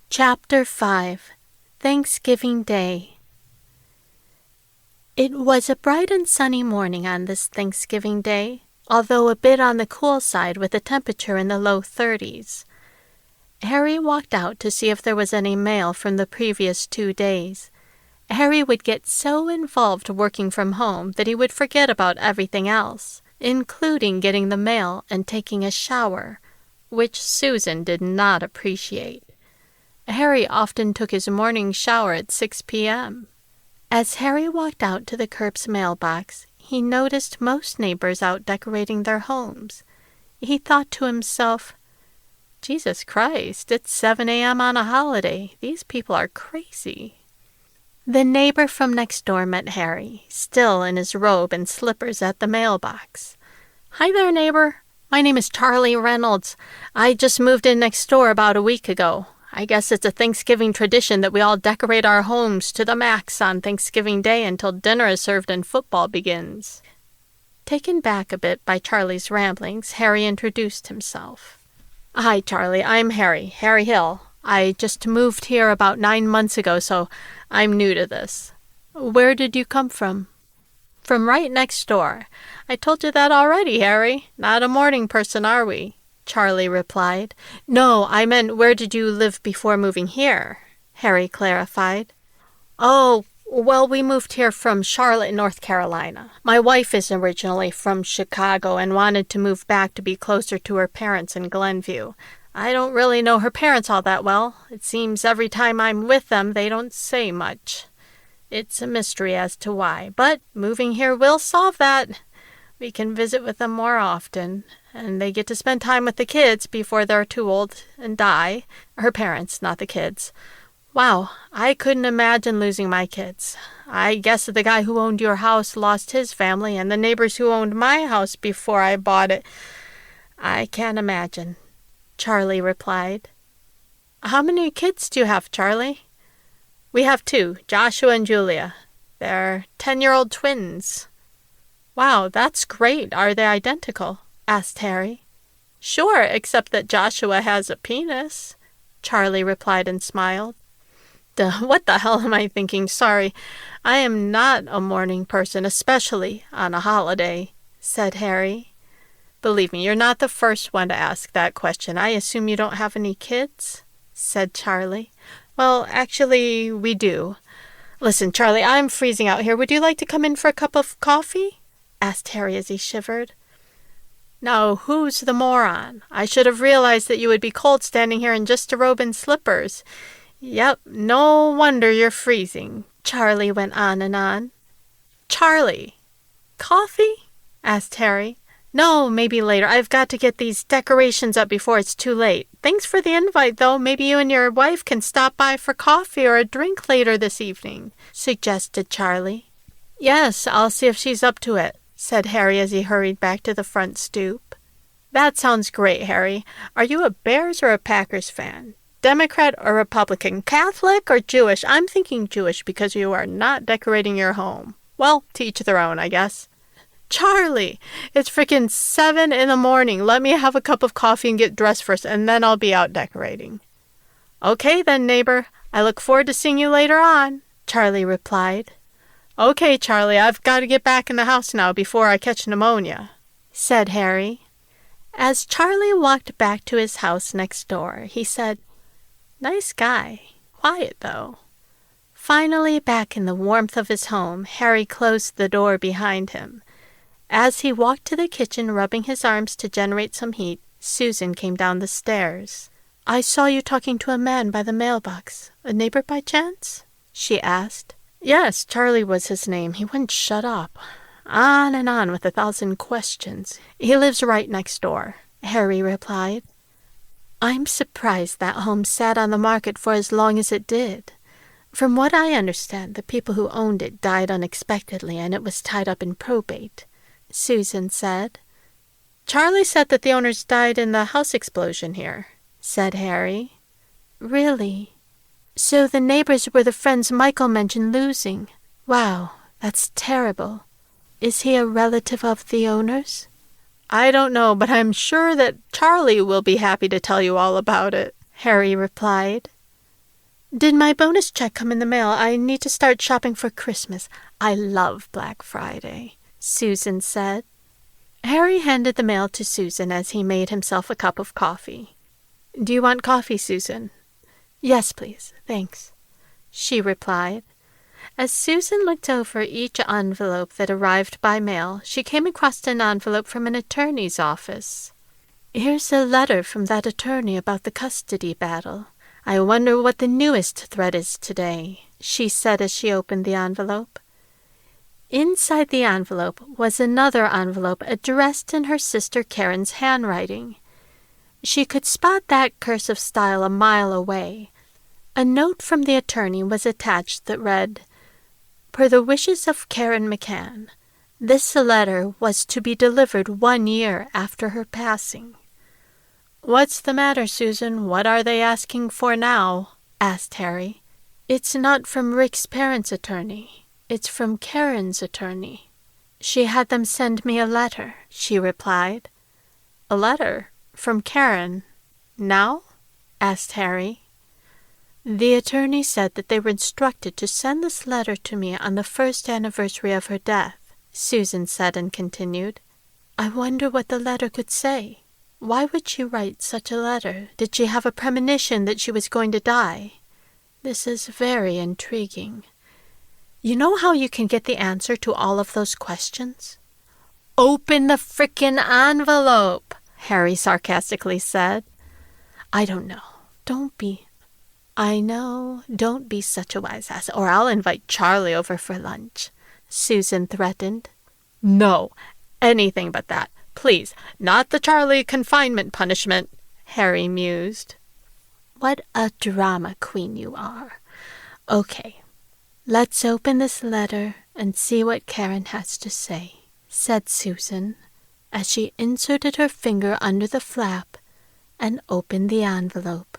Chapter 5 Thanksgiving Day. It was a bright and sunny morning on this Thanksgiving Day, although a bit on the cool side with a temperature in the low 30s. Harry walked out to see if there was any mail from the previous 2 days. Harry would get so involved working from home that he would forget about everything else, including getting the mail and taking a shower, which Susan did not appreciate. Harry often took his morning shower at 6 p.m. As Harry walked out to the Kerb's mailbox, he noticed most neighbors out decorating their homes. He thought to himself, Jesus Christ, it's 7 a.m. on a holiday. These people are crazy. The neighbor from next door met Harry, still in his robe and slippers at the mailbox. Hi there, neighbor. My name is Charlie Reynolds. I just moved in next door about a week ago. I guess it's a Thanksgiving tradition that we all decorate our homes to the max on Thanksgiving Day until dinner is served and football begins. Taken back a bit by Charlie's ramblings, Harry introduced himself. Hi, Charlie. I'm Harry Hill. I just moved here about 9 months ago, so I'm new to this. Where did you come from? From right next door. I told you that already, Harry. Not a morning person, are we? Charlie replied. No, I meant where did you live before moving here? Harry clarified. Oh, well, we moved here from Charlotte, North Carolina. My wife is originally from Chicago and wanted to move back to be closer to her parents in Glenview. I don't really know her parents all that well. It seems every time I'm with them, they don't say much. It's a mystery as to why, but moving here will solve that. We can visit with them more often, and they get to spend time with the kids before they're too old and die. Her parents, not the kids. Wow, I couldn't imagine losing my kids. I guess the guy who owned your house lost his family, and the neighbors who owned my house before I bought it. I can't imagine, Charlie replied. How many kids do you have, Charlie? We have 2, Joshua and Julia. They're 10-year-old twins. Wow, that's great. Are they identical? Asked Harry. Sure, except that Joshua has a penis, Charlie replied and smiled. What the hell am I thinking? Sorry, I am not a morning person, especially on a holiday, said Harry. Believe me, you're not the first one to ask that question. I assume you don't have any kids, said Charlie. Well, actually, we do. Listen, Charlie, I'm freezing out here. Would you like to come in for a cup of coffee? Asked Harry as he shivered. Now, who's the moron? I should have realized that you would be cold standing here in just a robe and slippers. Yep, no wonder you're freezing, Charlie went on and on. Charlie, coffee? Asked Harry. No, maybe later. I've got to get these decorations up before it's too late. Thanks for the invite, though. Maybe you and your wife can stop by for coffee or a drink later this evening, suggested Charlie. Yes, I'll see if she's up to it, said Harry as he hurried back to the front stoop. That sounds great, Harry. Are you a Bears or a Packers fan? Democrat or Republican? Catholic or Jewish? I'm thinking Jewish because you are not decorating your home. Well, to each their own, I guess. Charlie, it's frickin' 7 in the morning. Let me have a cup of coffee and get dressed first, and then I'll be out decorating. Okay then, neighbor. I look forward to seeing you later on, Charlie replied. Okay, Charlie, I've got to get back in the house now before I catch pneumonia, said Harry. As Charlie walked back to his house next door, he said, Nice guy. Quiet, though. Finally, back in the warmth of his home, Harry closed the door behind him. As he walked to the kitchen, rubbing his arms to generate some heat, Susan came down the stairs. I saw you talking to a man by the mailbox. A neighbor by chance? She asked. Yes, Charlie was his name. He wouldn't shut up. On and on with 1,000 questions. He lives right next door, Harry replied. I'm surprised that home sat on the market for as long as it did. From what I understand, the people who owned it died unexpectedly and it was tied up in probate, Susan said. Charlie said that the owners died in the house explosion here, said Harry. Really? So the neighbors were the friends Michael mentioned losing. Wow, that's terrible. Is he a relative of the owners? I don't know, but I'm sure that Charlie will be happy to tell you all about it, Harry replied. Did my bonus check come in the mail? I need to start shopping for Christmas. I love Black Friday, Susan said. Harry handed the mail to Susan as he made himself a cup of coffee. Do you want coffee, Susan? Yes, please, thanks, she replied. As Susan looked over each envelope that arrived by mail, she came across an envelope from an attorney's office. Here's a letter from that attorney about the custody battle. I wonder what the newest thread is today, she said as she opened the envelope. Inside the envelope was another envelope addressed in her sister Karen's handwriting. She could spot that cursive style a mile away. A note from the attorney was attached that read, Per the wishes of Karen McCann, this letter was to be delivered 1 year after her passing. What's the matter, Susan? What are they asking for now? Asked Harry. It's not from Rick's parents' attorney. It's from Karen's attorney. She had them send me a letter, she replied. A letter? From Karen? Now? Asked Harry. The attorney said that they were instructed to send this letter to me on the 1st anniversary of her death, Susan said and continued. I wonder what the letter could say. Why would she write such a letter? Did she have a premonition that she was going to die? This is very intriguing. You know how you can get the answer to all of those questions? Open the frickin' envelope, Harry sarcastically said. I don't know. I know. Don't be such a wise ass, or I'll invite Charlie over for lunch, Susan threatened. No, anything but that. Please, not the Charlie confinement punishment, Harry mused. What a drama queen you are. Okay, let's open this letter and see what Karen has to say, said Susan, as she inserted her finger under the flap and opened the envelope.